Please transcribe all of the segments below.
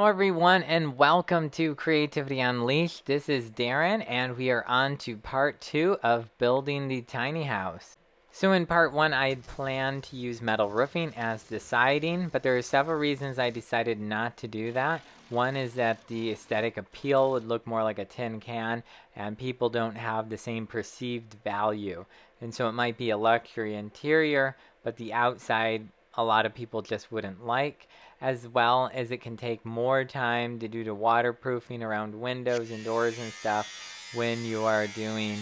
Hello, everyone, and welcome to Creativity Unleashed. This is Darren, and we are on to part 2 of building the tiny house. So in part 1, I had planned to use metal roofing as the siding, but there are several reasons I decided not to do that. One is that the aesthetic appeal would look more like a tin can, and people don't have the same perceived value. And so it might be a luxury interior, but the outside a lot of people just wouldn't like, as well as it can take more time to do the waterproofing around windows and doors and stuff when you are doing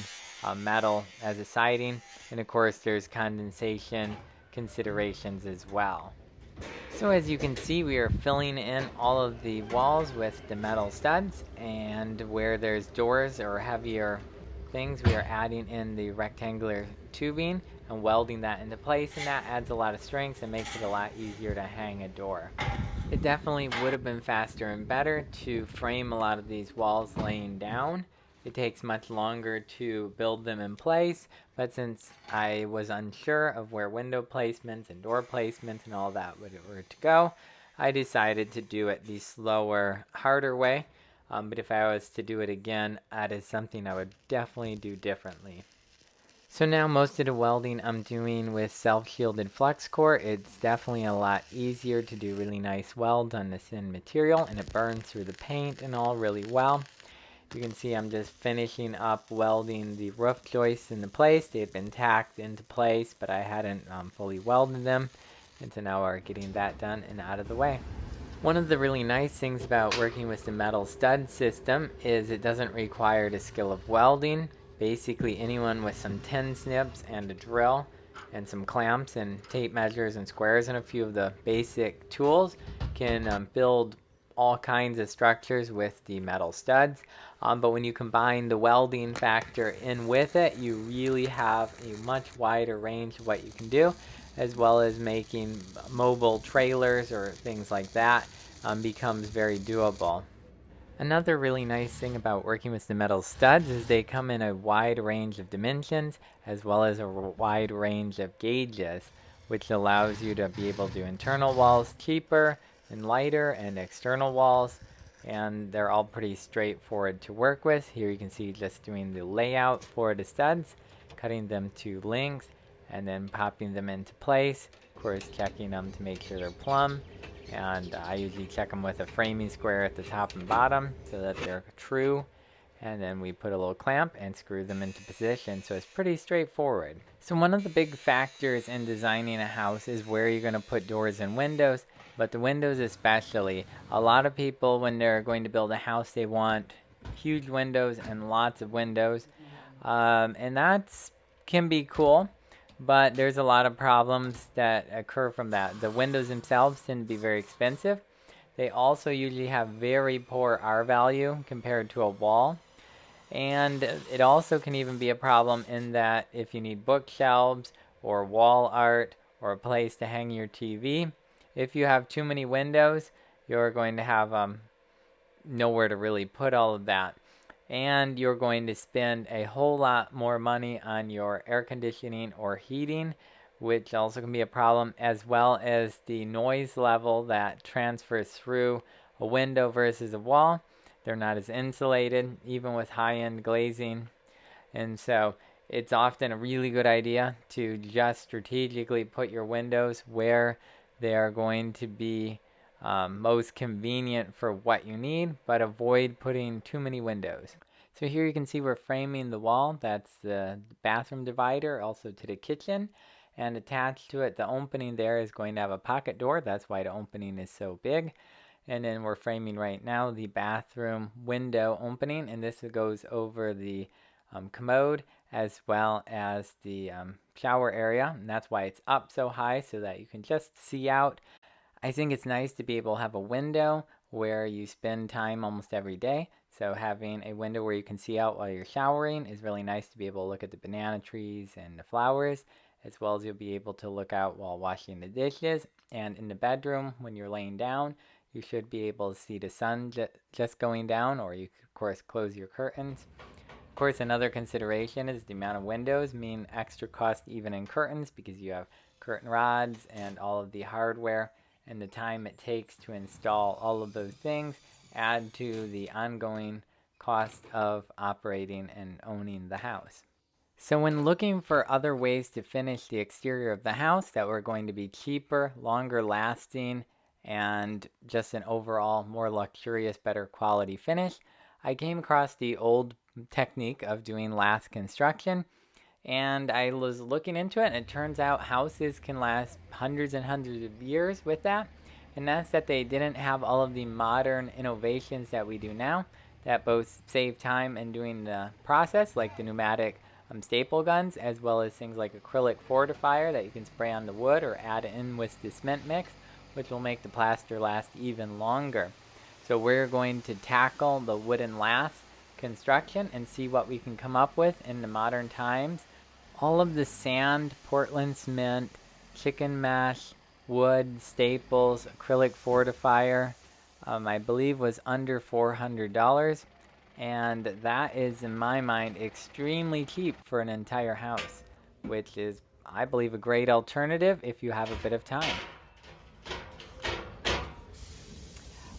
metal as a siding. And of course, there's condensation considerations as well. So as you can see, we are filling in all of the walls with the metal studs, and where there's doors or heavier things, we are adding in the rectangular tubing and welding that into place, and that adds a lot of strength and makes it a lot easier to hang a door. It definitely would have been faster and better to frame a lot of these walls laying down. It takes much longer to build them in place, but since I was unsure of where window placements and door placements and all that were to go, I decided to do it the slower, harder way. But if I was to do it again, that is something I would definitely do differently. So now most of the welding I'm doing with self-shielded flux core. It's definitely a lot easier to do really nice welds on the thin material, and it burns through the paint and all really well. You can see I'm just finishing up welding the roof joists into place. They've been tacked into place, but I hadn't fully welded them, and so now we're getting that done and out of the way. One of the really nice things about working with the metal stud system is it doesn't require the skill of welding. Basically, anyone with some tin snips and a drill and some clamps and tape measures and squares and a few of the basic tools can build all kinds of structures with the metal studs. But when you combine the welding factor in with it, you really have a much wider range of what you can do, as well as making mobile trailers or things like that becomes very doable. Another really nice thing about working with the metal studs is they come in a wide range of dimensions as well as a wide range of gauges, which allows you to be able to do internal walls cheaper and lighter and external walls, and they're all pretty straightforward to work with. Here you can see just doing the layout for the studs, cutting them to length, and then popping them into place. Of course, checking them to make sure they're plumb, and I usually check them with a framing square at the top and bottom so that they're true, and then we put a little clamp and screw them into position. So it's pretty straightforward. So one of the big factors in designing a house is where you're going to put doors and windows, but the windows especially. A lot of people, when they're going to build a house, they want huge windows and lots of windows, and that can be cool, but there's a lot of problems that occur from that. The windows themselves tend to be very expensive. They also usually have very poor R value compared to a wall. And it also can even be a problem in that if you need bookshelves or wall art or a place to hang your TV, if you have too many windows, you're going to have nowhere to really put all of that. And you're going to spend a whole lot more money on your air conditioning or heating, which also can be a problem, as well as the noise level that transfers through a window versus a wall. They're not as insulated, even with high-end glazing. And so it's often a really good idea to just strategically put your windows where they are going to be most convenient for what you need, but avoid putting too many windows. So here you can see we're framing the wall. That's the bathroom divider, also to the kitchen. And attached to it, the opening there is going to have a pocket door. That's why the opening is so big. And then we're framing right now the bathroom window opening, and this goes over the commode as well as the shower area, and that's why it's up so high so that you can just see out. I think it's nice to be able to have a window where you spend time almost every day. So having a window where you can see out while you're showering is really nice to be able to look at the banana trees and the flowers, as well as you'll be able to look out while washing the dishes. And in the bedroom, when you're laying down, you should be able to see the sun just going down, or you could, of course, close your curtains. Of course, another consideration is the amount of windows mean extra cost even in curtains, because you have curtain rods and all of the hardware and the time it takes to install all of those things add to the ongoing cost of operating and owning the house. So when looking for other ways to finish the exterior of the house that were going to be cheaper, longer lasting, and just an overall more luxurious, better quality finish, I came across the old technique of doing lath construction, and I was looking into it, and it turns out houses can last hundreds and hundreds of years with that. And that's that they didn't have all of the modern innovations that we do now that both save time in doing the process, like the pneumatic staple guns, as well as things like acrylic fortifier that you can spray on the wood or add in with the cement mix, which will make the plaster last even longer. So we're going to tackle the wooden lath construction and see what we can come up with in the modern times. All of the sand, Portland cement, chicken mesh, wood, staples, acrylic fortifier, I believe was under $400. And that is, in my mind, extremely cheap for an entire house, which is, I believe, a great alternative if you have a bit of time.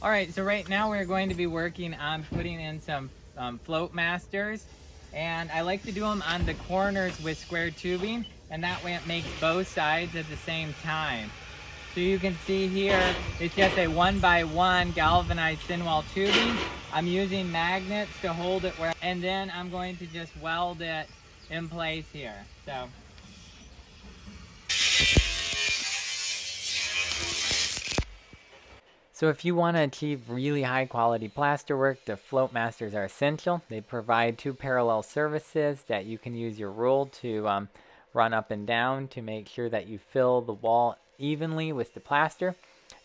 Alright, so right now we're going to be working on putting in some float masters. And I like to do them on the corners with square tubing, and that way it makes both sides at the same time. So you can see here, it's just a 1x1 galvanized thin wall tubing. I'm using magnets to hold it where, and then I'm going to just weld it in place here. So if you want to achieve really high quality plasterwork, the float masters are essential. They provide two parallel surfaces that you can use your rule to run up and down to make sure that you fill the wall evenly with the plaster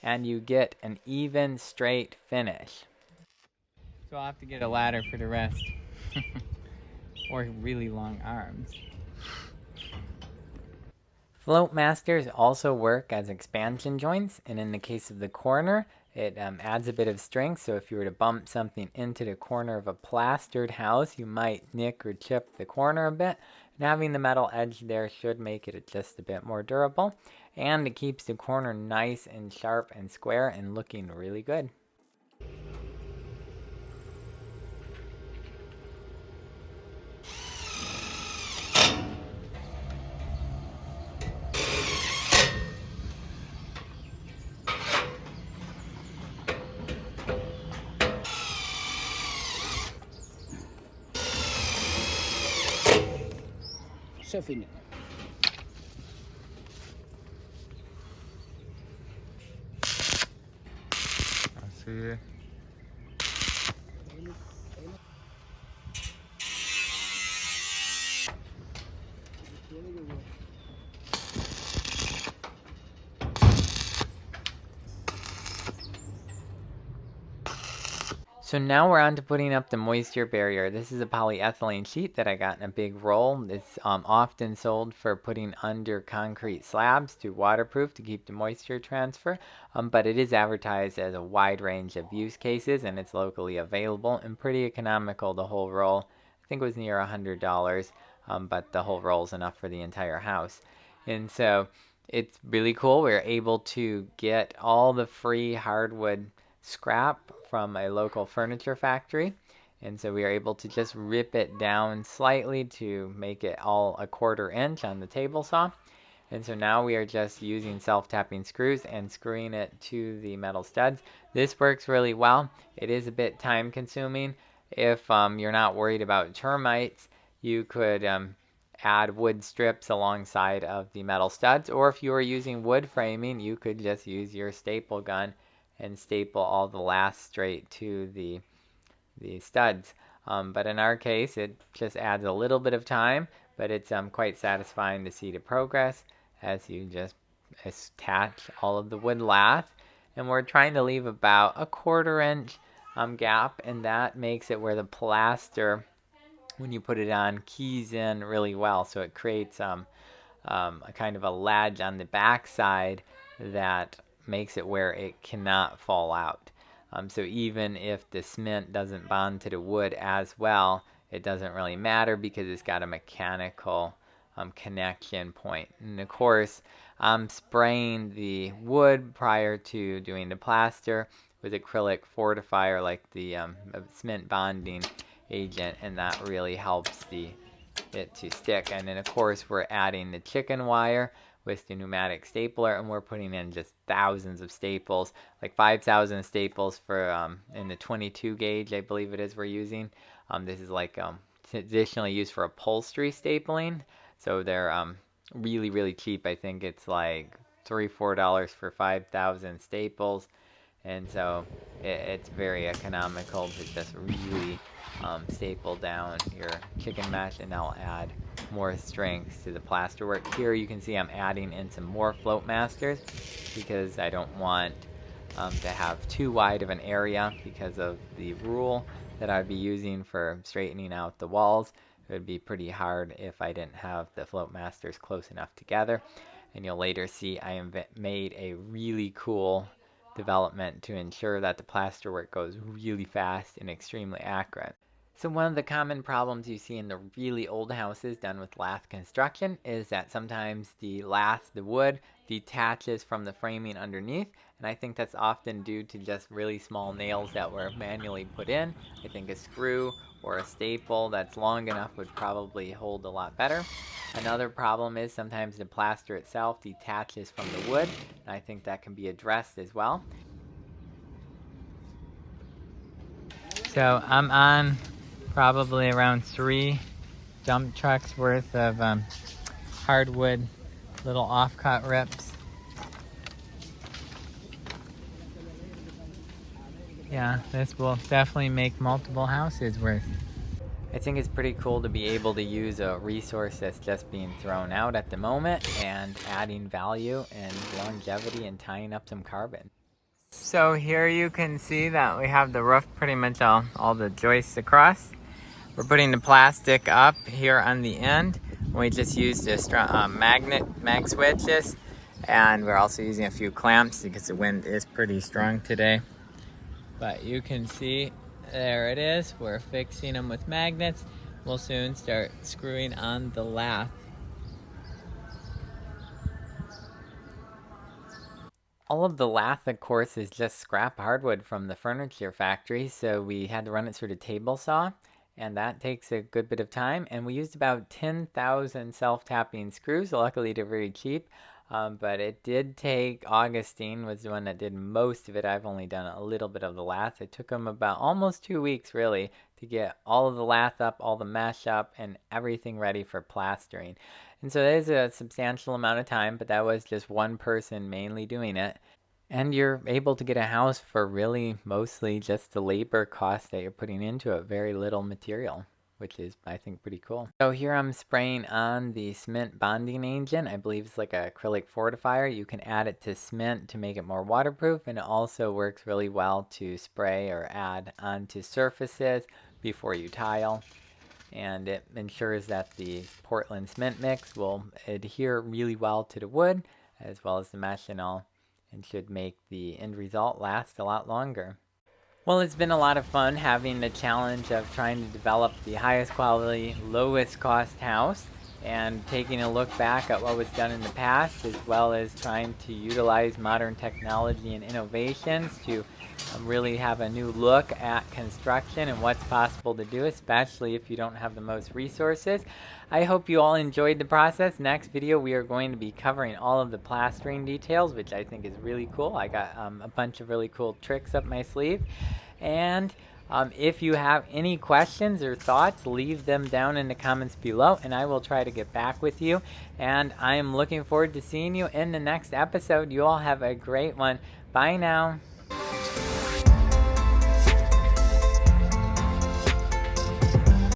and you get an even straight finish. So I'll have to get a ladder for the rest. Or really long arms. Float masters also work as expansion joints, and in the case of the corner, it adds a bit of strength. So if you were to bump something into the corner of a plastered house, you might nick or chip the corner a bit. And having the metal edge there should make it just a bit more durable. And it keeps the corner nice and sharp and square and looking really good. C'est fini. Así. So now we're on to putting up the moisture barrier. This is a polyethylene sheet that I got in a big roll. It's often sold for putting under concrete slabs to waterproof to keep the moisture transfer, but it is advertised as a wide range of use cases and it's locally available and pretty economical. The whole roll, I think it was near $100, but the whole roll is enough for the entire house. And so it's really cool. We're able to get all the free hardwood scrap from a local furniture factory, and so we are able to just rip it down slightly to make it all a 1/4 inch on the table saw. And so now we are just using self-tapping screws and screwing it to the metal studs. This works really well. It is a bit time consuming. If you're not worried about termites, you could add wood strips alongside of the metal studs, or if you are using wood framing, you could just use your staple gun and staple all the laths straight to the studs. But in our case, it just adds a little bit of time, but it's quite satisfying to see the progress as you just attach all of the wood lath. And we're trying to leave about a 1/4 inch gap, and that makes it where the plaster, when you put it on, keys in really well. So it creates a kind of a ledge on the back side that makes it where it cannot fall out. So even if the cement doesn't bond to the wood as well, it doesn't really matter because it's got a mechanical connection point. And of course, I'm spraying the wood prior to doing the plaster with acrylic fortifier like the cement bonding agent, and that really helps it to stick. And then of course we're adding the chicken wire with the pneumatic stapler, and we're putting in just thousands of staples, like 5,000 staples for in the 22 gauge, I believe it is, we're using. This is like traditionally used for upholstery stapling, so they're really, really cheap. I think it's like $3-4 for 5,000 staples, and so it's very economical to just really staple down your chicken mesh, and I'll add more strength to the plasterwork. Here you can see I'm adding in some more float masters because I don't want to have too wide of an area because of the rule that I'd be using for straightening out the walls. It would be pretty hard if I didn't have the float masters close enough together. And you'll later see I made a really cool development to ensure that the plasterwork goes really fast and extremely accurate. So one of the common problems you see in the really old houses done with lath construction is that sometimes the lath, the wood, detaches from the framing underneath, and I think that's often due to just really small nails that were manually put in. I think a screw or a staple that's long enough would probably hold a lot better. Another problem is sometimes the plaster itself detaches from the wood, and I think that can be addressed as well. So I'm on probably around 3 dump trucks worth of hardwood little off-cut rips. Yeah, this will definitely make multiple houses worth. I think it's pretty cool to be able to use a resource that's just being thrown out at the moment and adding value and longevity and tying up some carbon. So here you can see that we have the roof pretty much all the joists across. We're putting the plastic up here on the end. We just used a mag switches, and we're also using a few clamps because the wind is pretty strong today. But you can see there it is. We're fixing them with magnets. We'll soon start screwing on the lath. All of the lath, of course, is just scrap hardwood from the furniture factory, so we had to run it through the table saw, and that takes a good bit of time. And we used about 10,000 self-tapping screws. Luckily, they're very cheap, but it did take, Augustine was the one that did most of it. I've only done a little bit of the lath. It took him about almost 2 weeks, really, to get all of the lath up, all the mesh up, and everything ready for plastering. And so that is a substantial amount of time, but that was just one person mainly doing it. And you're able to get a house for really mostly just the labor cost that you're putting into it, very little material, which is, I think, pretty cool. So here I'm spraying on the cement bonding agent. I believe it's like an acrylic fortifier. You can add it to cement to make it more waterproof, and it also works really well to spray or add onto surfaces before you tile. And it ensures that the Portland cement mix will adhere really well to the wood as well as the mesh and all, and should make the end result last a lot longer. Well, it's been a lot of fun having the challenge of trying to develop the highest quality, lowest cost house, and taking a look back at what was done in the past, as well as trying to utilize modern technology and innovations to really have a new look at construction and what's possible to do, especially if you don't have the most resources. I hope you all enjoyed the process. Next video we are going to be covering all of the plastering details, which I think is really cool. I got a bunch of really cool tricks up my sleeve. And if you have any questions or thoughts, leave them down in the comments below, and I will try to get back with you. And I am looking forward to seeing you in the next episode. You all have a great one. Bye now.